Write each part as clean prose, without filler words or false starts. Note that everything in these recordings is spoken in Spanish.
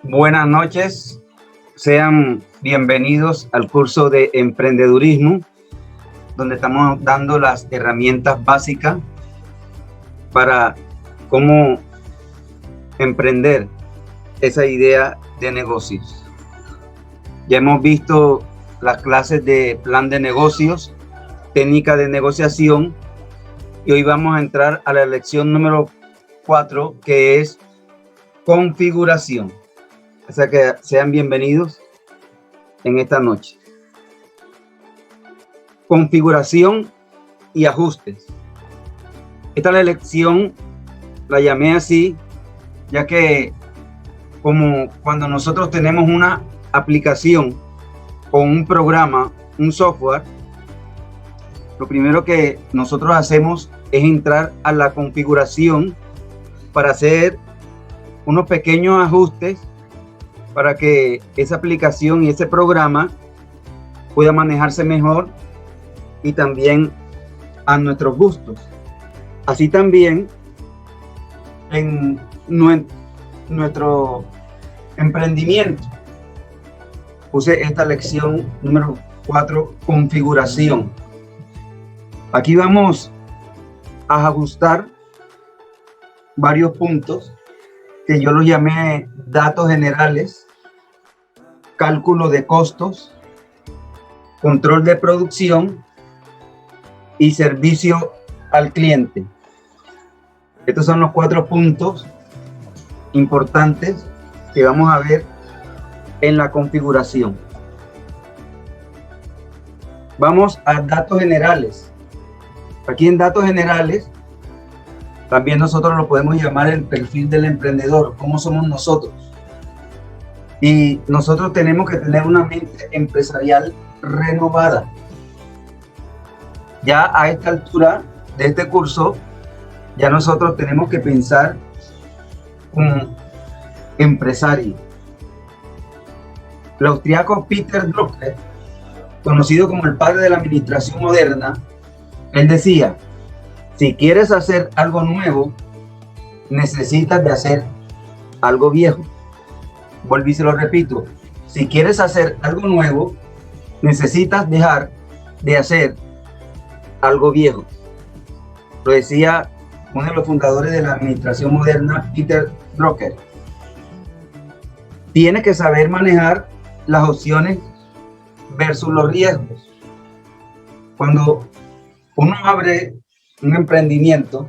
Buenas noches, sean bienvenidos al curso de emprendedurismo, donde estamos dando las herramientas básicas para cómo emprender esa idea de negocios. Ya hemos visto las clases de plan de negocios, técnica de negociación, y hoy vamos a entrar a la lección número 4, que es configuración. O sea que sean bienvenidos en esta noche. Configuración y ajustes. Esta lección la llamé así, ya que como cuando nosotros tenemos una aplicación o un programa, un software, lo primero que nosotros hacemos es entrar a la configuración para hacer unos pequeños ajustes para que esa aplicación y ese programa pueda manejarse mejor y también a nuestros gustos. Así también en nuestro emprendimiento puse esta lección número 4, configuración. Aquí vamos a ajustar varios puntos que yo los llamé datos generales, cálculo de costos, control de producción y servicio al cliente. Estos son los 4 puntos importantes que vamos a ver en la configuración. Vamos a datos generales. Aquí en datos generales también nosotros lo podemos llamar el perfil del emprendedor, cómo somos nosotros. Y nosotros tenemos que tener una mente empresarial renovada. Ya a esta altura de este curso, ya nosotros tenemos que pensar como empresario. El austriaco Peter Drucker, conocido como el padre de la administración moderna, él decía: si quieres hacer algo nuevo, necesitas de hacer algo viejo. Volví y se lo repito. Si quieres hacer algo nuevo, necesitas dejar de hacer algo viejo. Lo decía uno de los fundadores de la administración moderna, Peter Drucker. Tienes que saber manejar las opciones versus los riesgos. Cuando uno abre un emprendimiento,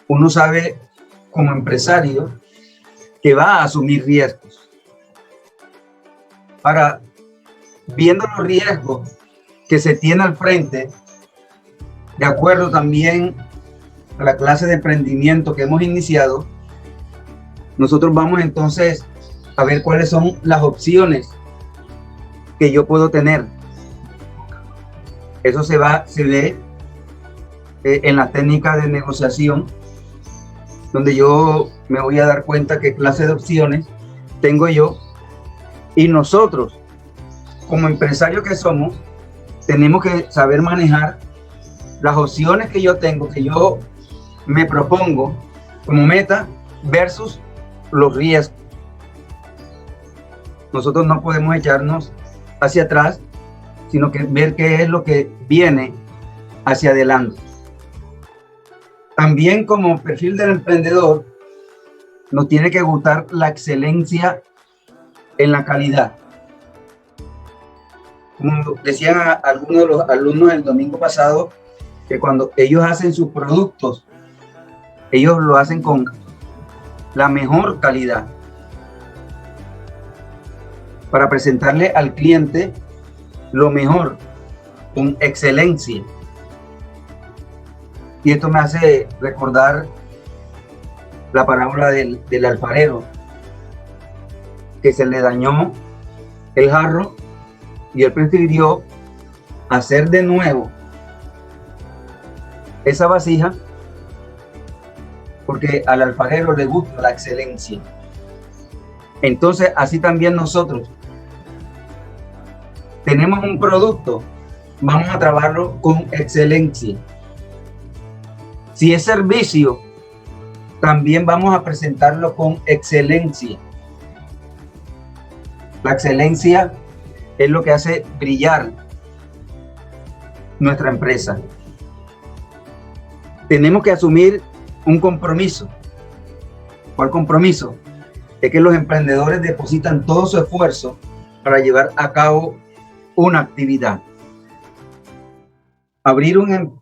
uno sabe como empresario que va a asumir riesgos. Ahora, viendo los riesgos que se tiene al frente, de acuerdo también a la clase de emprendimiento que hemos iniciado, nosotros vamos entonces a ver cuáles son las opciones que yo puedo tener. Eso se ve en la técnica de negociación, donde yo me voy a dar cuenta qué clase de opciones tengo yo, y nosotros como empresarios que somos tenemos que saber manejar las opciones que yo tengo, que yo me propongo como meta versus los riesgos. Nosotros no podemos echarnos hacia atrás, sino que ver qué es lo que viene hacia adelante. También como perfil del emprendedor, nos tiene que gustar la excelencia en la calidad. Como decían algunos de los alumnos el domingo pasado, que cuando ellos hacen sus productos, ellos lo hacen con la mejor calidad para presentarle al cliente lo mejor, con excelencia. Y esto me hace recordar la parábola del alfarero, que se le dañó el jarro y él prefirió hacer de nuevo esa vasija porque al alfarero le gusta la excelencia. Entonces, así también nosotros tenemos un producto, vamos a trabajarlo con excelencia. Si es servicio, también vamos a presentarlo con excelencia. La excelencia es lo que hace brillar nuestra empresa. Tenemos que asumir un compromiso. ¿Cuál compromiso? Es que los emprendedores depositan todo su esfuerzo para llevar a cabo una actividad. Abrir un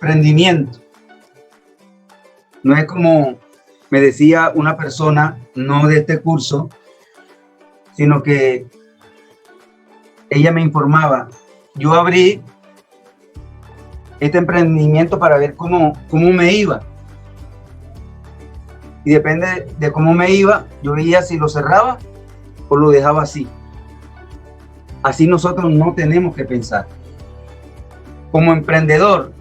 emprendimiento no es como me decía una persona, no de este curso, sino que ella me informaba, yo abrí este emprendimiento para ver cómo me iba. Y depende de cómo me iba, yo veía si lo cerraba o lo dejaba así. Así nosotros no tenemos que pensar. Como emprendedor,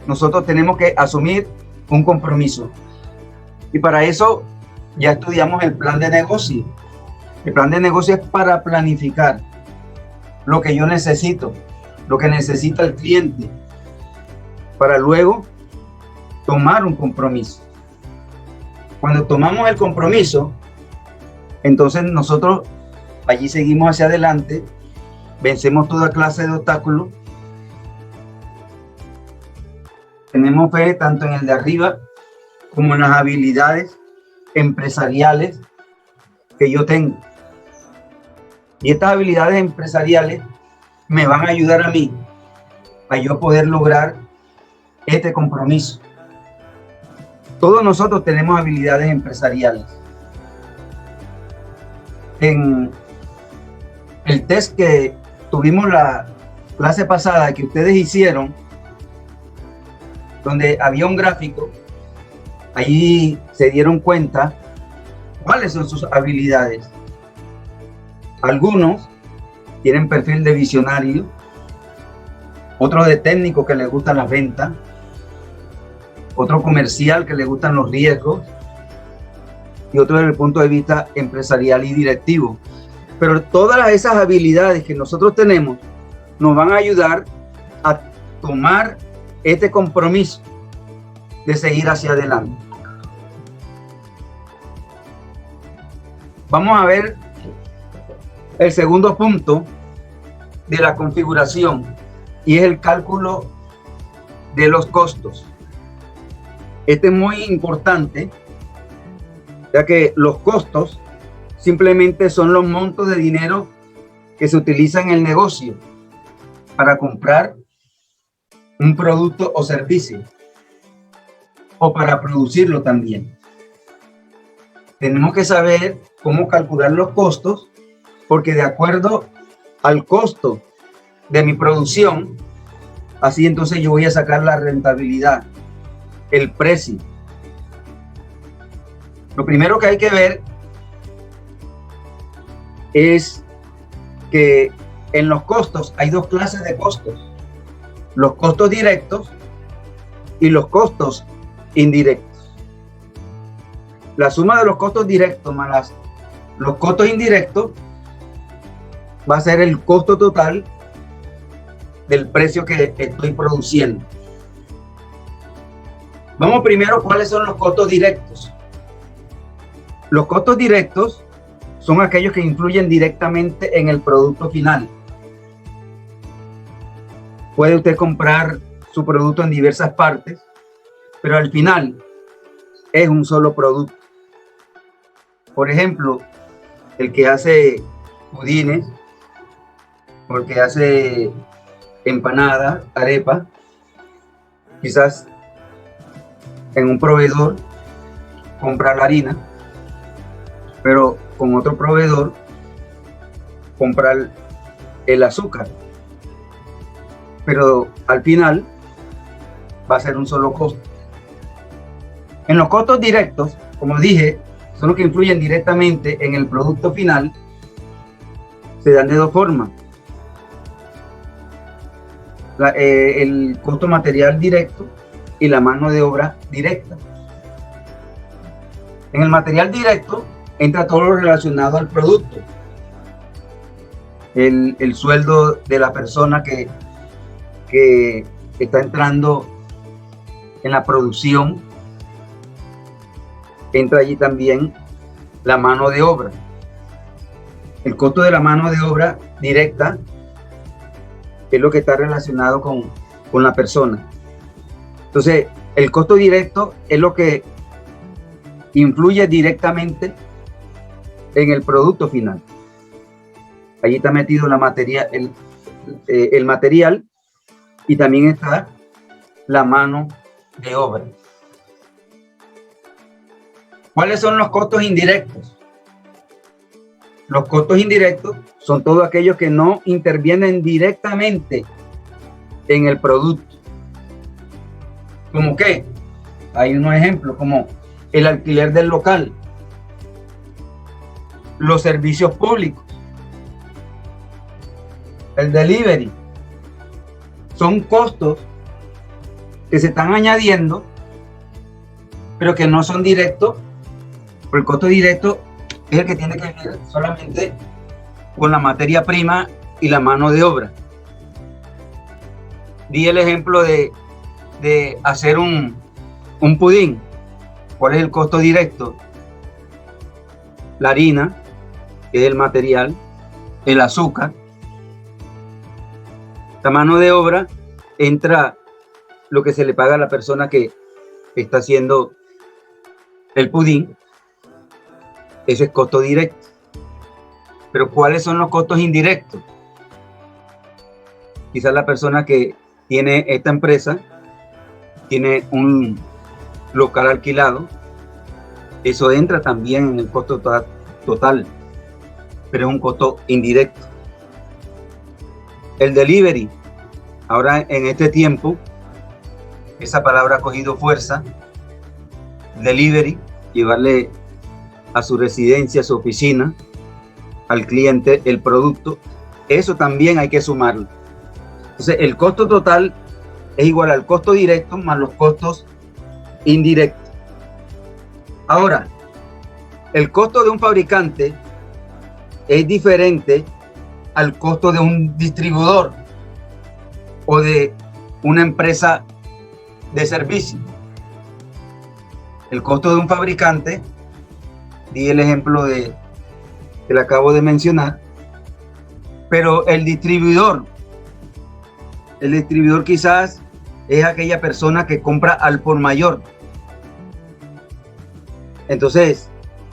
nosotros tenemos que asumir un compromiso. Y para eso ya estudiamos el plan de negocio. El plan de negocio es para planificar lo que yo necesito, lo que necesita el cliente, para luego tomar un compromiso. Cuando tomamos el compromiso, entonces nosotros allí seguimos hacia adelante, vencemos toda clase de obstáculos, tenemos fe tanto en el de arriba como en las habilidades empresariales que yo tengo. Y estas habilidades empresariales me van a ayudar a mí a yo poder lograr este compromiso. Todos nosotros tenemos habilidades empresariales. En el test que tuvimos la clase pasada que ustedes hicieron, donde había un gráfico, ahí se dieron cuenta cuáles son sus habilidades. Algunos tienen perfil de visionario, otros de técnico que les gustan las ventas, otro comercial que le gustan los riesgos y otro desde el punto de vista empresarial y directivo. Pero todas esas habilidades que nosotros tenemos nos van a ayudar a tomar este compromiso de seguir hacia adelante. Vamos a ver el segundo punto de la configuración y es el cálculo de los costos. Este es muy importante, ya que los costos simplemente son los montos de dinero que se utilizan en el negocio para comprar un producto o servicio o para producirlo también. Tenemos que saber cómo calcular los costos, porque de acuerdo al costo de mi producción, así entonces yo voy a sacar la rentabilidad, el precio. Lo primero que hay que ver es que en los costos hay dos clases de costos: los costos directos y los costos indirectos. La suma de los costos directos más los costos indirectos va a ser el costo total del precio que estoy produciendo. Vamos primero, ¿cuáles son los costos directos? Los costos directos son aquellos que influyen directamente en el producto final. Puede usted comprar su producto en diversas partes, pero al final es un solo producto. Por ejemplo, el que hace budines, o el que hace empanadas, arepas, quizás en un proveedor compra la harina, pero con otro proveedor comprar el azúcar. Pero al final va a ser un solo costo. En los costos directos, como dije, son los que influyen directamente en el producto final. Se dan de dos formas: el costo material directo y la mano de obra directa. En el material directo entra todo lo relacionado al producto, el sueldo de la persona que está entrando en la producción. Entra allí también la mano de obra. El costo de la mano de obra directa es lo que está relacionado con la persona. Entonces, el costo directo es lo que influye directamente en el producto final. Allí está metido la materia, el material, y también está la mano de obra. ¿Cuáles son los costos indirectos? Los costos indirectos son todos aquellos que no intervienen directamente en el producto. ¿Cómo qué? Hay unos ejemplos como el alquiler del local, los servicios públicos, el delivery. Son costos que se están añadiendo, pero que no son directos. El costo directo es el que tiene que ver solamente con la materia prima y la mano de obra. Di el ejemplo de hacer un pudín. ¿Cuál es el costo directo? La harina, que es el material, el azúcar. La mano de obra entra lo que se le paga a la persona que está haciendo el pudín. Eso es costo directo. Pero ¿cuáles son los costos indirectos? Quizás la persona que tiene esta empresa tiene un local alquilado. Eso entra también en el costo total, pero es un costo indirecto. El delivery, ahora en este tiempo, esa palabra ha cogido fuerza. Delivery, llevarle a su residencia, a su oficina, al cliente el producto. Eso también hay que sumarlo. Entonces, el costo total es igual al costo directo más los costos indirectos. Ahora, el costo de un fabricante es diferente al costo de un distribuidor o de una empresa de servicio. El costo de un fabricante, di el ejemplo que le acabo de mencionar, pero el distribuidor quizás es aquella persona que compra al por mayor. Entonces,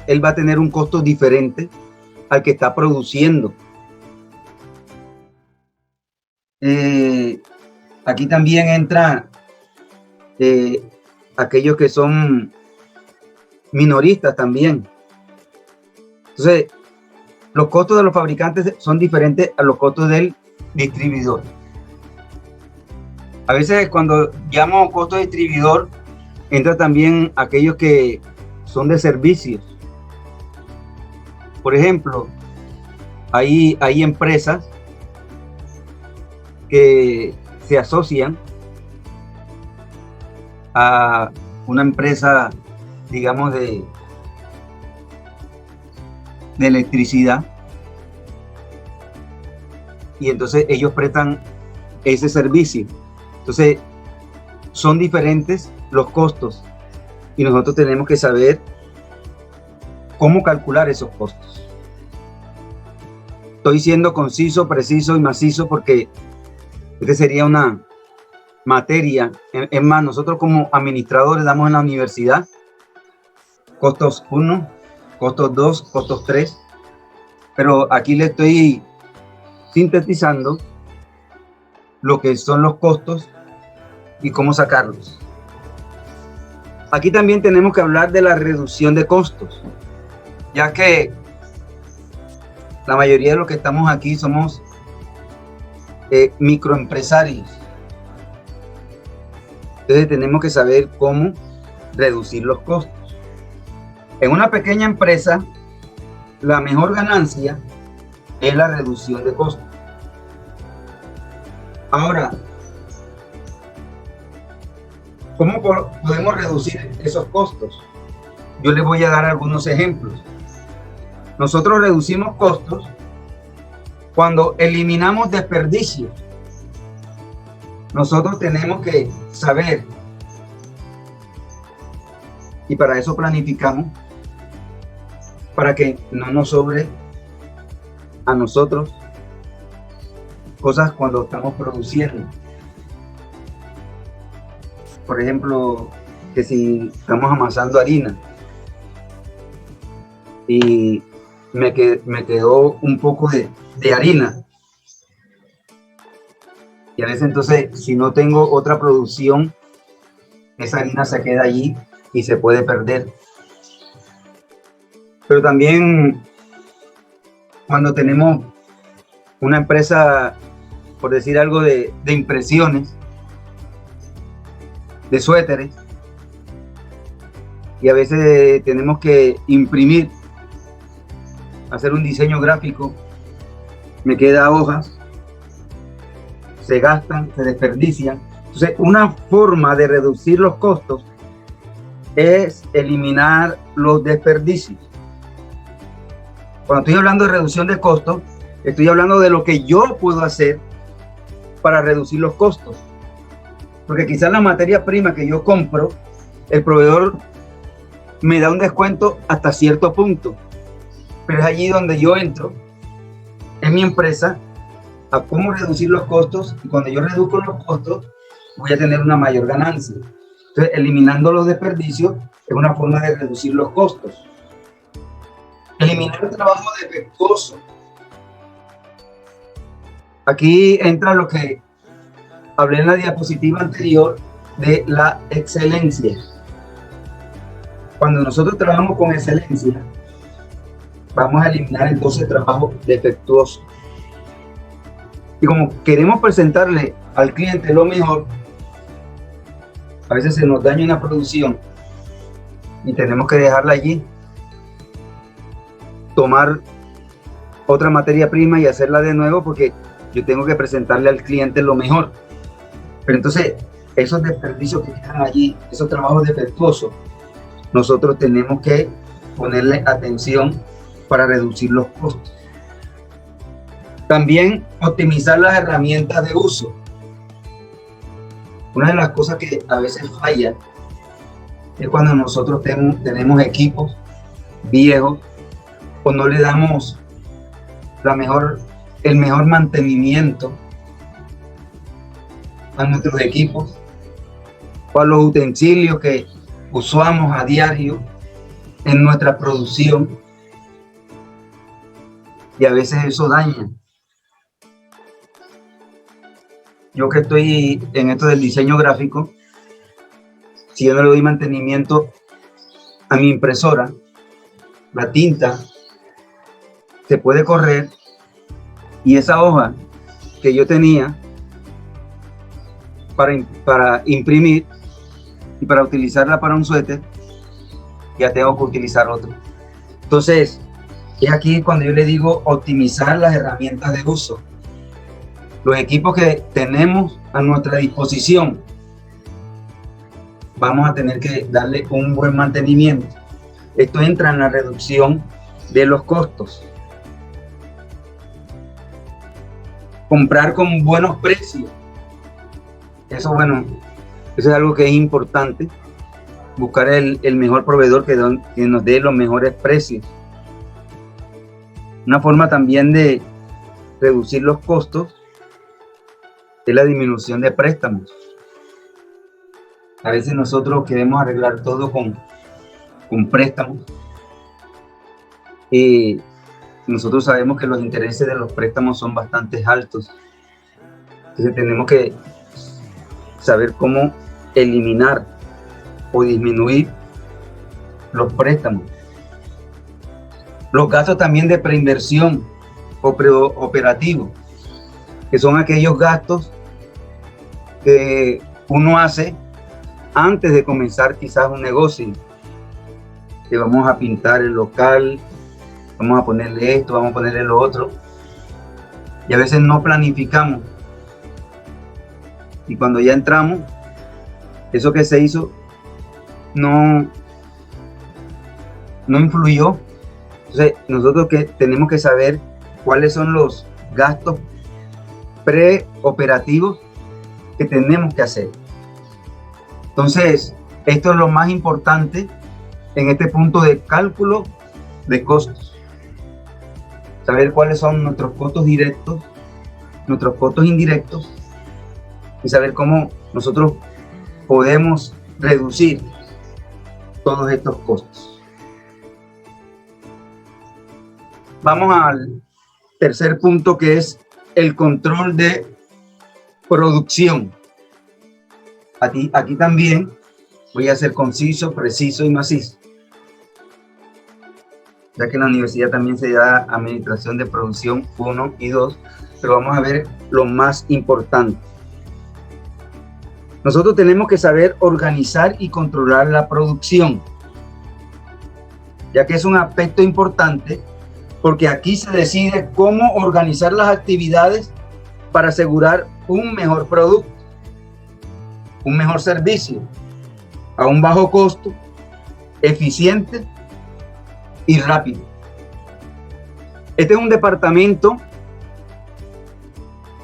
él va a tener un costo diferente al que está produciendo. Aquí también entra aquellos que son minoristas también. Entonces, los costos de los fabricantes son diferentes a los costos del distribuidor. A veces cuando llamo costo de distribuidor, entra también aquellos que son de servicios. Por ejemplo, hay empresas que se asocian a una empresa, digamos, de electricidad, y entonces ellos prestan ese servicio. Entonces, son diferentes los costos y nosotros tenemos que saber cómo calcular esos costos. Estoy siendo conciso, preciso y macizo porque esta sería una materia. Es más, nosotros como administradores damos en la universidad costos 1, costos 2, costos 3, pero aquí le estoy sintetizando lo que son los costos y cómo sacarlos. Aquí también tenemos que hablar de la reducción de costos, ya que la mayoría de los que estamos aquí somos microempresarios. Entonces tenemos que saber cómo reducir los costos. En una pequeña empresa, la mejor ganancia es la reducción de costos. Ahora, ¿cómo podemos reducir esos costos? Yo les voy a dar algunos ejemplos. Nosotros reducimos costos cuando eliminamos desperdicios. Nosotros tenemos que saber, y para eso planificamos, para que no nos sobre a nosotros cosas cuando estamos produciendo. Por ejemplo, que si estamos amasando harina y me quedó un poco de harina, y a veces entonces si no tengo otra producción, esa harina se queda allí y se puede perder. Pero también cuando tenemos una empresa, por decir algo, de impresiones, de suéteres, y a veces tenemos que imprimir, hacer un diseño gráfico, me queda hojas, se gastan, se desperdician. Entonces, una forma de reducir los costos es eliminar los desperdicios. Cuando estoy hablando de reducción de costos, estoy hablando de lo que yo puedo hacer para reducir los costos. Porque quizás la materia prima que yo compro, el proveedor me da un descuento hasta cierto punto. Pero es allí donde yo entro, en mi empresa, a cómo reducir los costos. Y cuando yo reduzco los costos, voy a tener una mayor ganancia. Entonces, eliminando los desperdicios es una forma de reducir los costos. Eliminar el trabajo defectuoso. Aquí entra lo que hablé en la diapositiva anterior de la excelencia. Cuando nosotros trabajamos con excelencia, vamos a eliminar entonces el trabajo defectuoso. Y como queremos presentarle al cliente lo mejor, a veces se nos daña una producción y tenemos que dejarla allí, tomar otra materia prima y hacerla de nuevo porque yo tengo que presentarle al cliente lo mejor. Pero entonces, esos desperdicios que quedan allí, esos trabajos defectuosos, nosotros tenemos que ponerle atención para reducir los costos. También optimizar las herramientas de uso. Una de las cosas que a veces falla es cuando nosotros tenemos equipos viejos o no le damos el mejor mantenimiento a nuestros equipos o a los utensilios que usamos a diario en nuestra producción, y a veces eso daña. Yo que estoy en esto del diseño gráfico, si yo no le doy mantenimiento a mi impresora, la tinta se puede correr y esa hoja que yo tenía para imprimir y para utilizarla para un suéter, ya tengo que utilizar otro. Entonces, es aquí cuando yo le digo optimizar las herramientas de uso. Los equipos que tenemos a nuestra disposición, vamos a tener que darle un buen mantenimiento. Esto entra en la reducción de los costos. Comprar con buenos precios. Eso es algo que es importante. Buscar el mejor proveedor que nos dé los mejores precios. Una forma también de reducir los costos es la disminución de préstamos. A veces nosotros queremos arreglar todo con préstamos y nosotros sabemos que los intereses de los préstamos son bastante altos. Entonces tenemos que saber cómo eliminar o disminuir los préstamos. Los gastos también de preinversión o preoperativo, que son aquellos gastos que uno hace antes de comenzar quizás un negocio. Que vamos a pintar el local, vamos a ponerle esto, vamos a ponerle lo otro. Y a veces no planificamos. Y cuando ya entramos, eso que se hizo no influyó. Entonces, nosotros tenemos que saber cuáles son los gastos preoperativos que tenemos que hacer. Entonces, esto es lo más importante en este punto de cálculo de costos. saber cuáles son nuestros costos directos, nuestros costos indirectos y saber cómo nosotros podemos reducir todos estos costos. Vamos al tercer punto, que es el control de producción. Aquí también voy a ser conciso, preciso y macizo, ya que en la universidad también se da administración de producción 1 y 2, pero vamos a ver lo más importante. Nosotros tenemos que saber organizar y controlar la producción, ya que es un aspecto importante, porque aquí se decide cómo organizar las actividades para asegurar un mejor producto, un mejor servicio, a un bajo costo, eficiente y rápido. Este es un departamento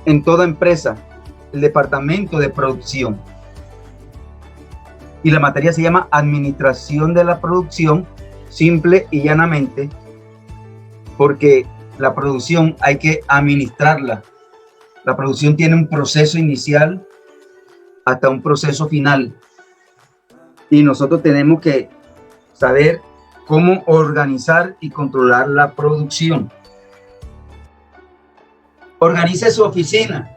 en toda empresa, el departamento de producción. Y la materia se llama Administración de la Producción, simple y llanamente, porque la producción hay que administrarla. La producción tiene un proceso inicial hasta un proceso final. Y nosotros tenemos que saber cómo organizar y controlar la producción. Organice su oficina.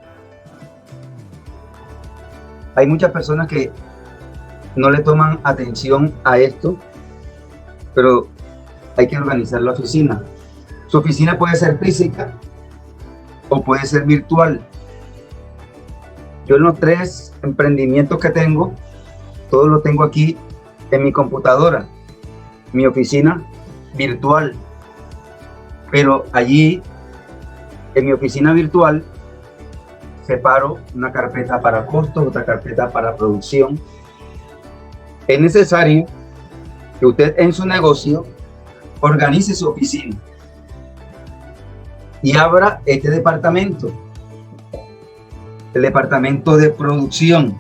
Hay muchas personas que no le toman atención a esto, pero hay que organizar la oficina. Su oficina puede ser física o puede ser virtual. Yo en los 3 emprendimientos que tengo, todos los tengo aquí en mi computadora, mi oficina virtual. Pero allí, en mi oficina virtual, separo una carpeta para costos, otra carpeta para producción. Es necesario que usted en su negocio organice su oficina y abra este departamento, el departamento de producción.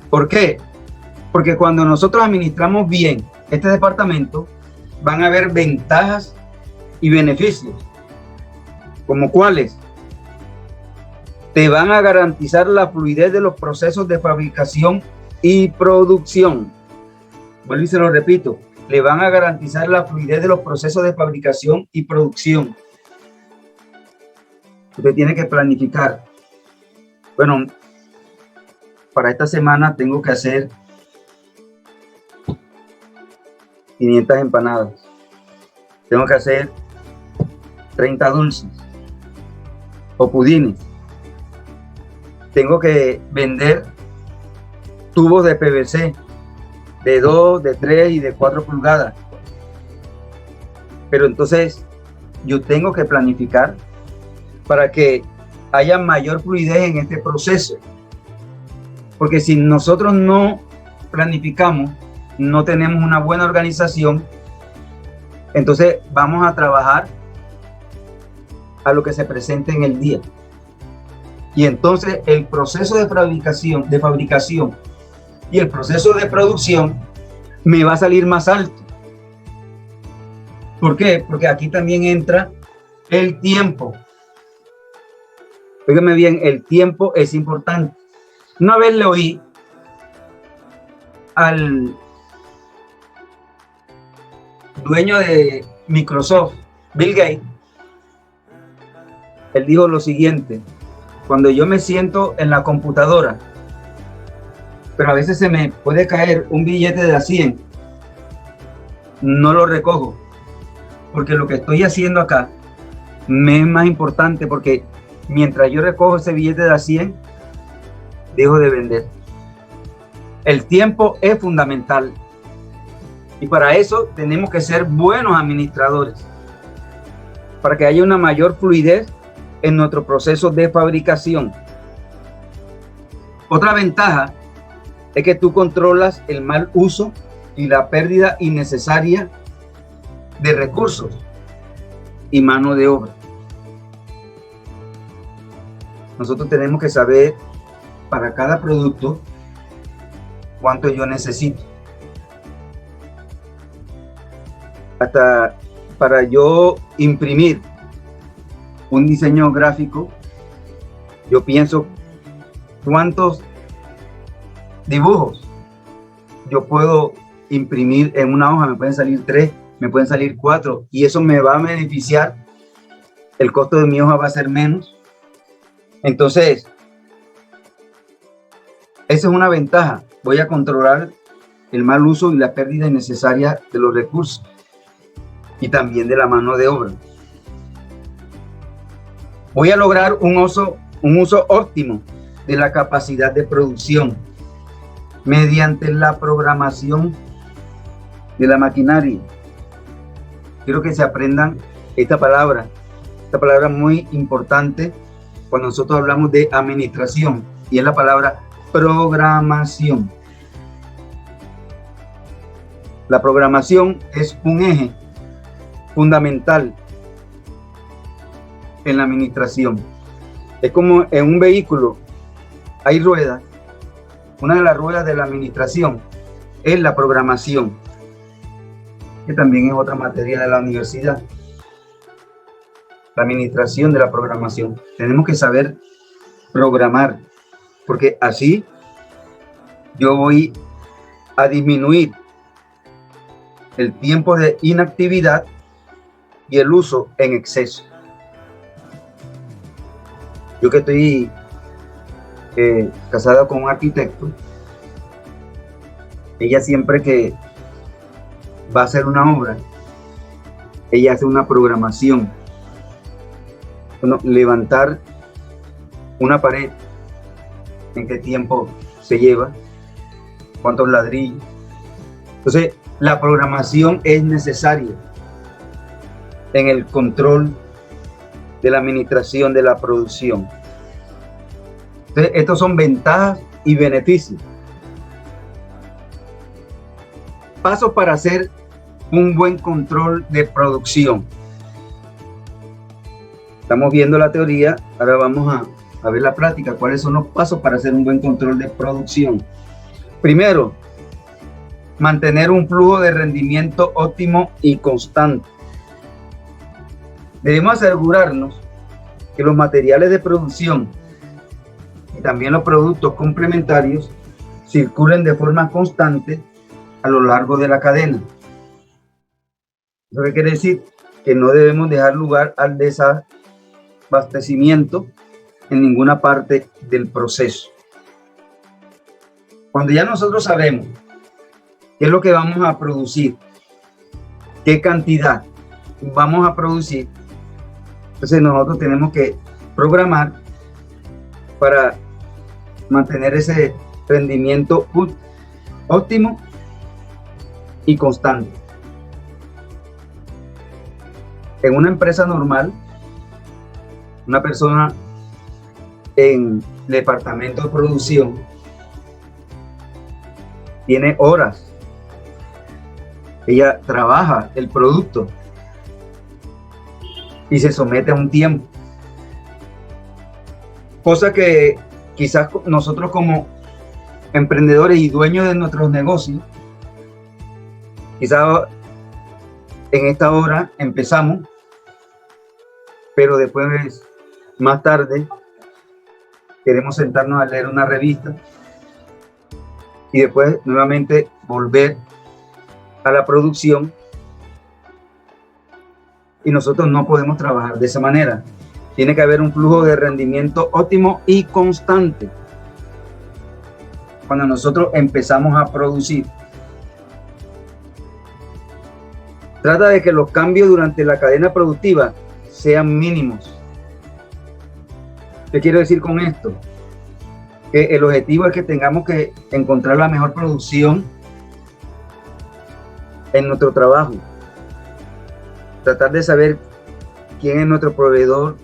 ¿Por qué? Porque cuando nosotros administramos bien este departamento, van a haber ventajas y beneficios. ¿Como cuáles? Te van a garantizar la fluidez de los procesos de fabricación y producción. Vuelvo y se lo repito. Le van a garantizar la fluidez de los procesos de fabricación y producción. Usted tiene que planificar. Bueno, para esta semana tengo que hacer 500 empanadas. Tengo que hacer 30 dulces o pudines. Tengo que vender tubos de PVC de 2, de 3 y de 4 pulgadas. Pero entonces yo tengo que planificar para que haya mayor fluidez en este proceso. Porque si nosotros no planificamos, no tenemos una buena organización, entonces vamos a trabajar a lo que se presente en el día. Y entonces el proceso de fabricación y el proceso de producción me va a salir más alto. ¿Por qué? Porque aquí también entra el tiempo. Óigame bien, el tiempo es importante. Una vez le oí al dueño de Microsoft, Bill Gates. Él dijo lo siguiente: cuando yo me siento en la computadora, pero a veces se me puede caer un billete de a 100, no lo recojo, porque lo que estoy haciendo acá me es más importante, porque mientras yo recojo ese billete de a 100, dejo de vender. El tiempo es fundamental y para eso tenemos que ser buenos administradores, para que haya una mayor fluidez en nuestro proceso de fabricación. Otra ventaja es que tú controlas el mal uso y la pérdida innecesaria de recursos y mano de obra. Nosotros tenemos que saber para cada producto cuánto yo necesito. Hasta para yo imprimir un diseño gráfico, yo pienso cuántos dibujos yo puedo imprimir en una hoja. Me pueden salir 3, me pueden salir 4, y eso me va a beneficiar. El costo de mi hoja va a ser menos. Entonces, esa es una ventaja. Voy a controlar el mal uso y la pérdida innecesaria de los recursos y también de la mano de obra. Voy a lograr un uso óptimo de la capacidad de producción mediante la programación de la maquinaria. Quiero que se aprendan esta palabra muy importante cuando nosotros hablamos de administración, y es la palabra programación. La programación es un eje fundamental en la administración. Es como en un vehículo hay ruedas. Una de las ruedas de la administración es la programación, que también es otra materia de la universidad. La administración de la programación. Tenemos que saber programar, porque así yo voy a disminuir el tiempo de inactividad y el uso en exceso. Yo que estoy casada con un arquitecto, ella siempre que va a hacer una obra, ella hace una programación. Bueno, levantar una pared, ¿en qué tiempo se lleva? ¿Cuántos ladrillos? Entonces, la programación es necesaria en el control de la administración de la producción. Entonces, estos son ventajas y beneficios. Pasos para hacer un buen control de producción. Estamos viendo la teoría, ahora vamos a ver la práctica. ¿Cuáles son los pasos para hacer un buen control de producción? Primero, mantener un flujo de rendimiento óptimo y constante. Debemos asegurarnos que los materiales de producción y también los productos complementarios circulen de forma constante a lo largo de la cadena. ¿Eso qué quiere decir? Que no debemos dejar lugar al desabastecimiento en ninguna parte del proceso. Cuando ya nosotros sabemos qué es lo que vamos a producir, qué cantidad vamos a producir, entonces nosotros tenemos que programar para mantener ese rendimiento óptimo y constante. En una empresa normal, una persona en el departamento de producción tiene horas. Ella trabaja el producto y se somete a un tiempo. Cosa que quizás nosotros como emprendedores y dueños de nuestros negocios, quizás en esta hora empezamos, pero después, más tarde, queremos sentarnos a leer una revista y después nuevamente volver a la producción, y nosotros no podemos trabajar de esa manera. Tiene que haber un flujo de rendimiento óptimo y constante cuando nosotros empezamos a producir. Trata de que los cambios durante la cadena productiva sean mínimos. ¿Qué quiero decir con esto? Que el objetivo es que tengamos que encontrar la mejor producción en nuestro trabajo. Tratar de saber quién es nuestro proveedor,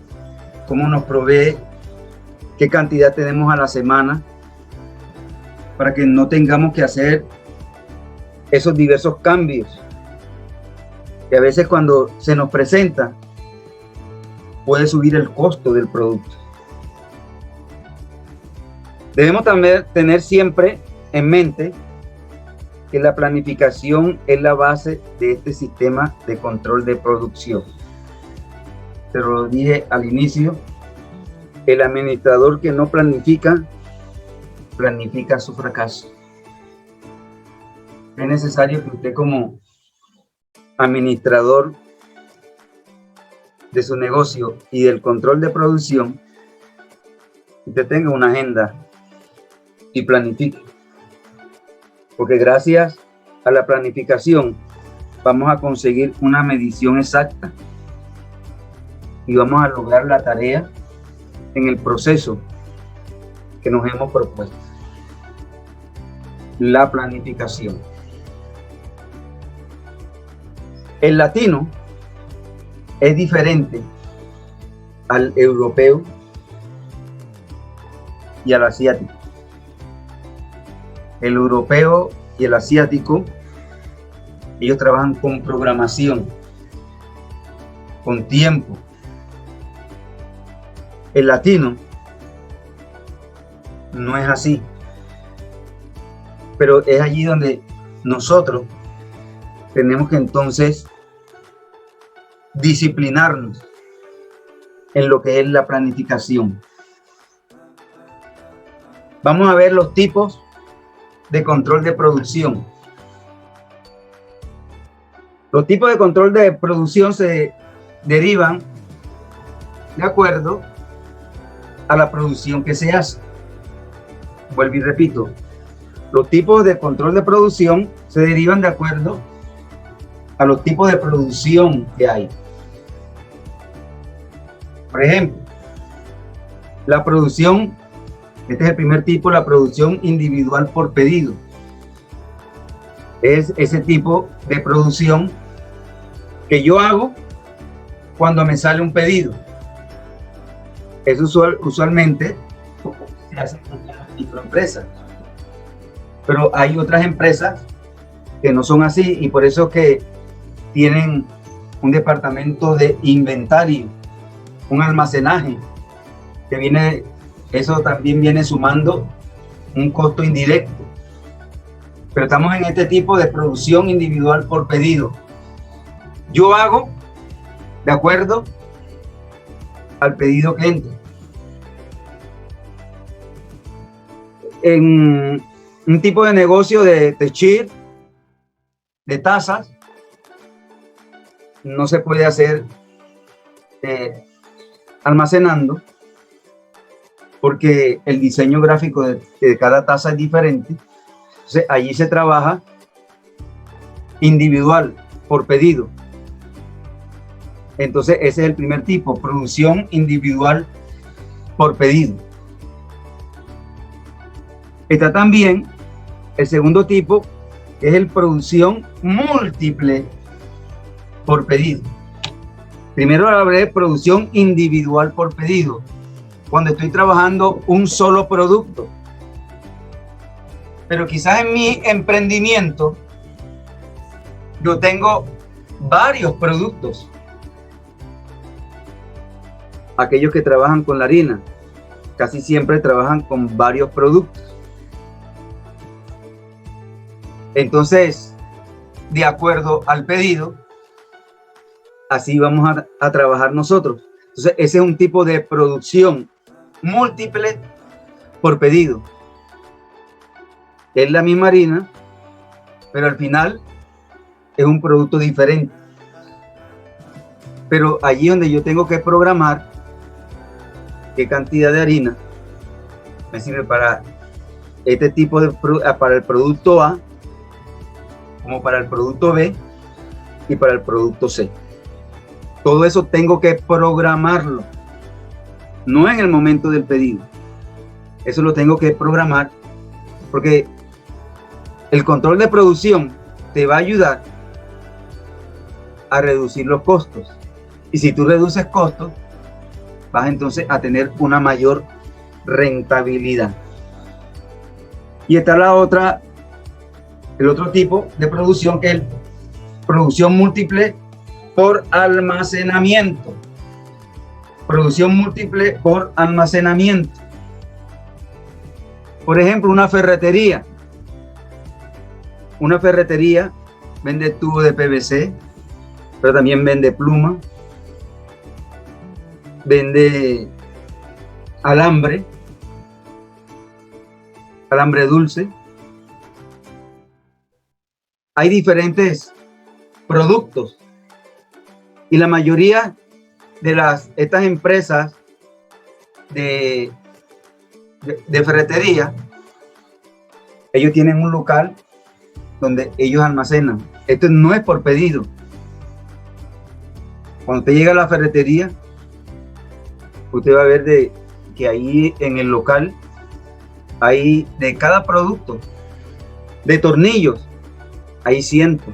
cómo nos provee, qué cantidad tenemos a la semana, para que no tengamos que hacer esos diversos cambios que a veces cuando se nos presenta puede subir el costo del producto. Debemos también tener siempre en mente que la planificación es la base de este sistema de control de producción. Te lo dije al inicio, el administrador que no planifica, planifica su fracaso. Es necesario que usted como administrador de su negocio y del control de producción, usted tenga una agenda y planifique. Porque gracias a la planificación vamos a conseguir una medición exacta y vamos a lograr la tarea en el proceso que nos hemos propuesto. La planificación. El latino es diferente al europeo y al asiático. El europeo y el asiático, ellos trabajan con programación, con tiempo. El latino no es así, pero es allí donde nosotros tenemos que entonces disciplinarnos en lo que es la planificación. Vamos a ver los tipos de control de producción. Los tipos de control de producción se derivan de acuerdo a la producción que se hace. Vuelvo y repito, los tipos de control de producción se derivan de acuerdo a los tipos de producción que hay. Por ejemplo, la producción, este es el primer tipo, la producción individual por pedido. Es ese tipo de producción que yo hago cuando me sale un pedido. Es usualmente se hace con una microempresa, pero hay otras empresas que no son así y por eso que tienen un departamento de inventario, un almacenaje, que viene, eso también viene sumando un costo indirecto. Pero estamos en este tipo de producción individual por pedido. Yo hago de acuerdo al pedido que entra. En un tipo de negocio de techir, de tazas, no se puede hacer almacenando, porque el diseño gráfico de cada taza es diferente. Entonces allí se trabaja individual por pedido. Entonces ese es el primer tipo, producción individual por pedido. Está también el segundo tipo, que es el producción múltiple por pedido. Primero hablé de producción individual por pedido, cuando estoy trabajando un solo producto. Pero quizás en mi emprendimiento yo tengo varios productos. Aquellos que trabajan con la harina casi siempre trabajan con varios productos. Entonces, de acuerdo al pedido, así vamos a trabajar nosotros. Entonces, ese es un tipo de producción múltiple por pedido. Es la misma harina, pero al final es un producto diferente. Pero allí donde yo tengo que programar qué cantidad de harina me sirve para este tipo de para el producto A, como para el producto B y para el producto C. Todo eso tengo que programarlo, no en el momento del pedido. Eso lo tengo que programar, porque el control de producción te va a ayudar a reducir los costos. Y si tú reduces costos, vas entonces a tener una mayor rentabilidad. Y está el otro tipo de producción, que es producción múltiple por almacenamiento. Producción múltiple por almacenamiento. Por ejemplo, una ferretería. Una ferretería vende tubo de PVC, pero también vende pluma, vende alambre dulce. Hay diferentes productos y la mayoría de estas empresas de ferretería, ellos tienen un local donde ellos almacenan. Esto no es por pedido. Cuando usted llega a la ferretería, usted va a ver que ahí en el local hay de cada producto, de tornillos, hay cientos,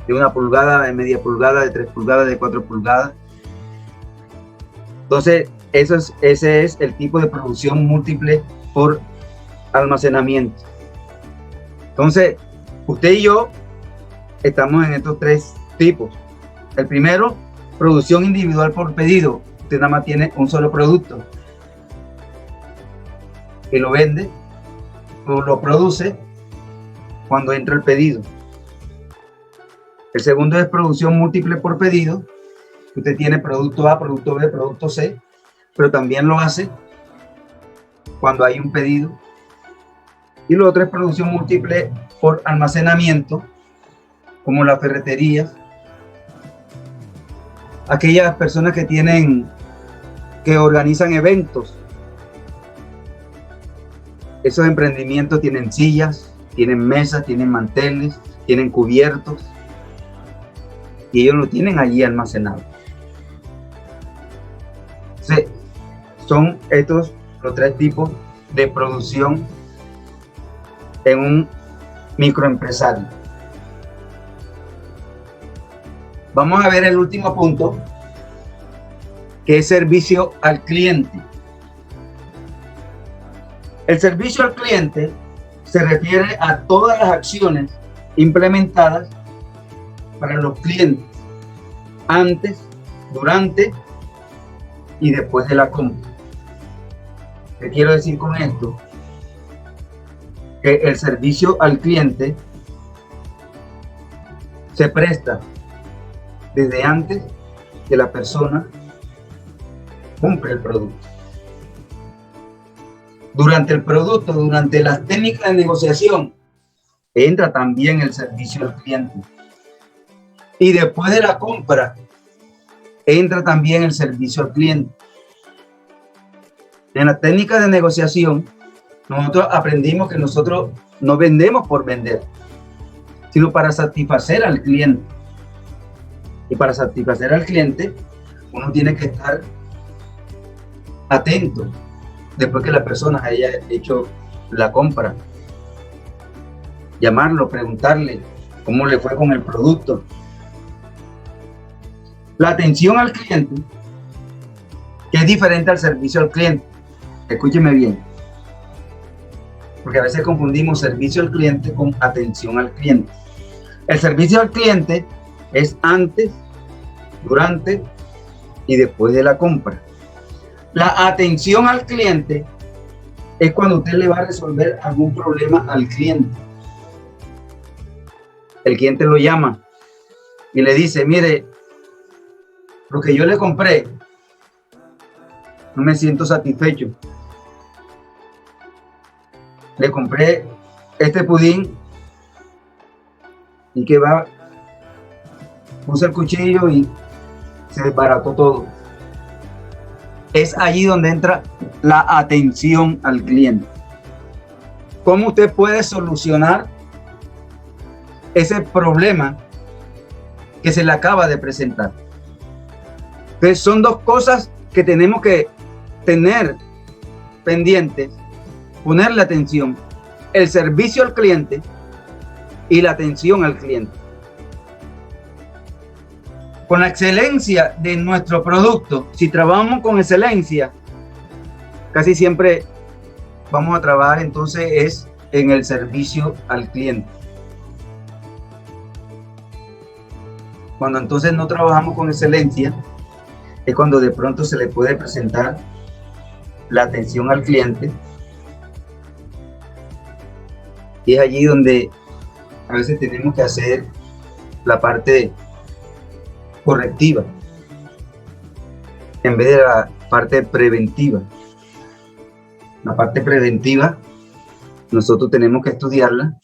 de 1 pulgada, de media pulgada, de 3 pulgadas, de 4 pulgadas. Entonces, ese es el tipo de producción múltiple por almacenamiento. Entonces, usted y yo estamos en estos 3 tipos. El primero, producción individual por pedido. Usted nada más tiene un solo producto y lo vende o lo produce cuando entra el pedido. El segundo es producción múltiple por pedido. Usted tiene producto A, producto B, producto C, pero también lo hace cuando hay un pedido. Y lo otro es producción múltiple por almacenamiento, como las ferreterías. Aquellas personas que organizan eventos. Esos emprendimientos tienen sillas, tienen mesas, tienen manteles, tienen cubiertos. Y ellos lo tienen allí almacenado. Sí, son estos los 3 tipos de producción en un microempresario. Vamos a ver el último punto, que es servicio al cliente. El servicio al cliente se refiere a todas las acciones implementadas para los clientes antes, durante y después de la compra. ¿Qué quiero decir con esto? Que el servicio al cliente se presta desde antes que la persona compre el producto. Durante el producto, durante las técnicas de negociación, entra también el servicio al cliente. Y después de la compra, entra también el servicio al cliente. En la técnica de negociación, nosotros aprendimos que nosotros no vendemos por vender, sino para satisfacer al cliente. Y para satisfacer al cliente, uno tiene que estar atento después que la persona haya hecho la compra. Llamarlo, preguntarle cómo le fue con el producto. La atención al cliente, que es diferente al servicio al cliente. Escúcheme bien, porque a veces confundimos servicio al cliente con atención al cliente. El servicio al cliente es antes, durante y después de la compra. La atención al cliente es cuando usted le va a resolver algún problema al cliente. El cliente lo llama y le dice: mire, lo que yo le compré, no me siento satisfecho. Le compré este pudín y que va, puse el cuchillo y se desbarató todo. Es allí donde entra la atención al cliente. ¿Cómo usted puede solucionar ese problema que se le acaba de presentar? Entonces son 2 cosas que tenemos que tener pendientes, ponerle atención: el servicio al cliente y la atención al cliente. Con la excelencia de nuestro producto, si trabajamos con excelencia, casi siempre vamos a trabajar entonces es en el servicio al cliente. Cuando entonces no trabajamos con excelencia, es cuando de pronto se le puede presentar la atención al cliente, y es allí donde a veces tenemos que hacer la parte correctiva en vez de la parte preventiva. La parte preventiva nosotros tenemos que estudiarla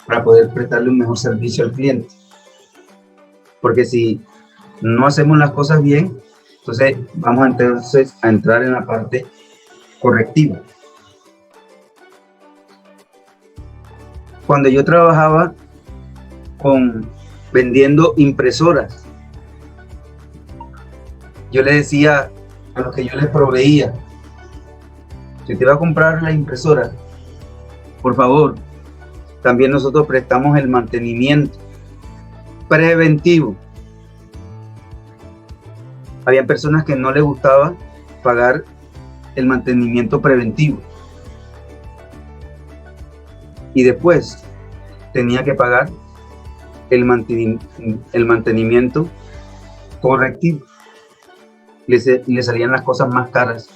para poder prestarle un mejor servicio al cliente. Porque si no hacemos las cosas bien, entonces vamos a entrar en la parte correctiva. Cuando yo trabajaba vendiendo impresoras, yo le decía a los que yo les proveía: si usted va a comprar la impresora, por favor, también nosotros prestamos el mantenimiento preventivo. Había personas que no les gustaba pagar el mantenimiento preventivo y después tenía que pagar el mantenimiento correctivo. Le salían las cosas más caras.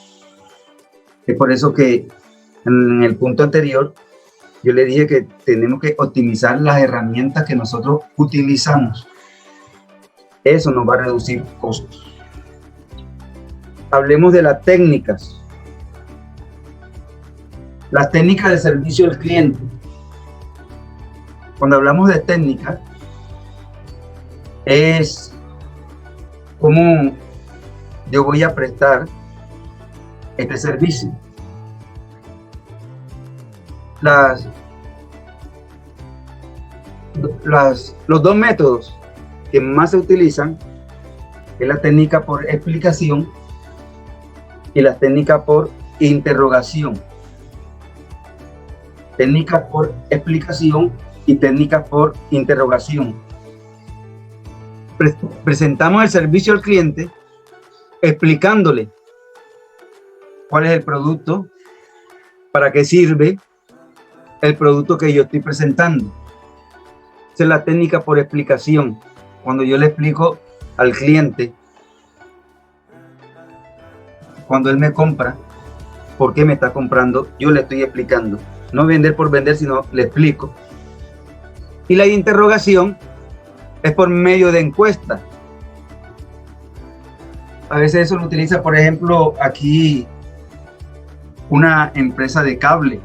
Es por eso que en el punto anterior yo le dije que tenemos que optimizar las herramientas que nosotros utilizamos. Eso nos va a reducir costos. Hablemos de las técnicas. Las técnicas de servicio al cliente. Cuando hablamos de técnica, es cómo yo voy a prestar este servicio. Los dos métodos que más se utilizan es la técnica por explicación y la técnica por interrogación. Técnica por explicación y técnica por interrogación. Presentamos el servicio al cliente explicándole cuál es el producto, para qué sirve el producto que yo estoy presentando. Esa es la técnica por explicación. Cuando yo le explico al cliente, cuando él me compra, por qué me está comprando, yo le estoy explicando. No vender por vender, sino le explico. Y la interrogación es por medio de encuesta. A veces eso lo utiliza, por ejemplo, aquí una empresa de cable.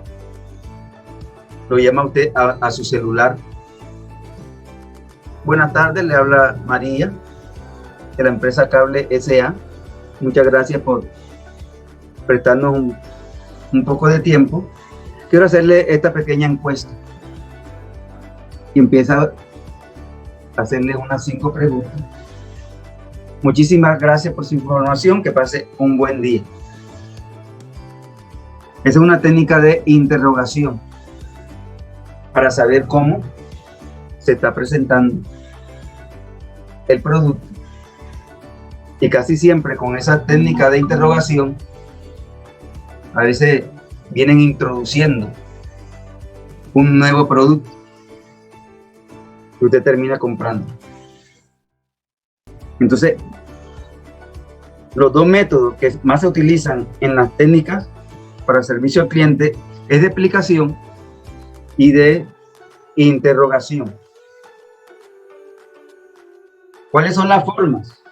Lo llama usted a su celular. Buenas tardes, le habla María de la empresa Cable S.A. Muchas gracias por prestarnos un poco de tiempo. Quiero hacerle esta pequeña encuesta. Y empieza a hacerle unas 5 preguntas. Muchísimas gracias por su información. Que pase un buen día. Esa es una técnica de interrogación para saber cómo se está presentando el producto. Y casi siempre con esa técnica de interrogación, a veces vienen introduciendo un nuevo producto que usted termina comprando. Entonces, los dos métodos que más se utilizan en las técnicas para servicio al cliente es de explicación y de interrogación. ¿Cuáles son las formas?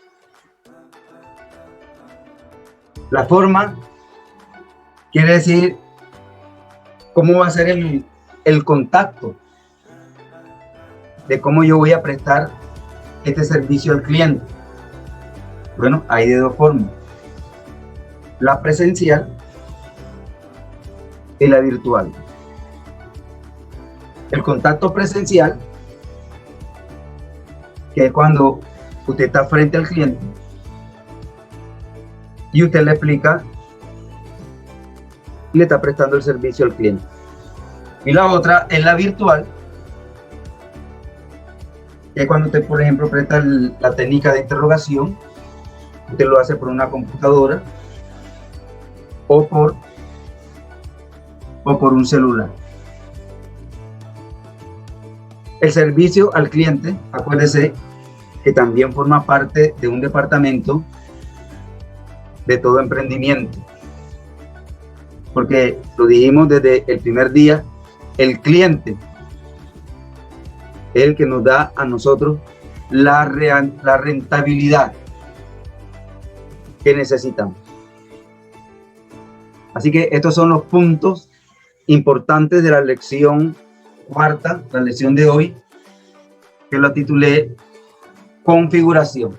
La forma quiere decir cómo va a ser el contacto de cómo yo voy a prestar este servicio al cliente. Bueno, hay de dos formas: la presencial y la virtual. El contacto presencial, que es cuando usted está frente al cliente y usted le explica y le está prestando el servicio al cliente. Y la otra es la virtual, que es cuando usted, por ejemplo, presta la técnica de interrogación. Usted lo hace por una computadora o por un celular. El servicio al cliente, acuérdese que también forma parte de un departamento de todo emprendimiento. Porque lo dijimos desde el primer día, el cliente es el que nos da a nosotros la rentabilidad que necesitamos. Así que estos son los puntos importantes de la lección cuarta, la lección de hoy, que la titulé Configuración.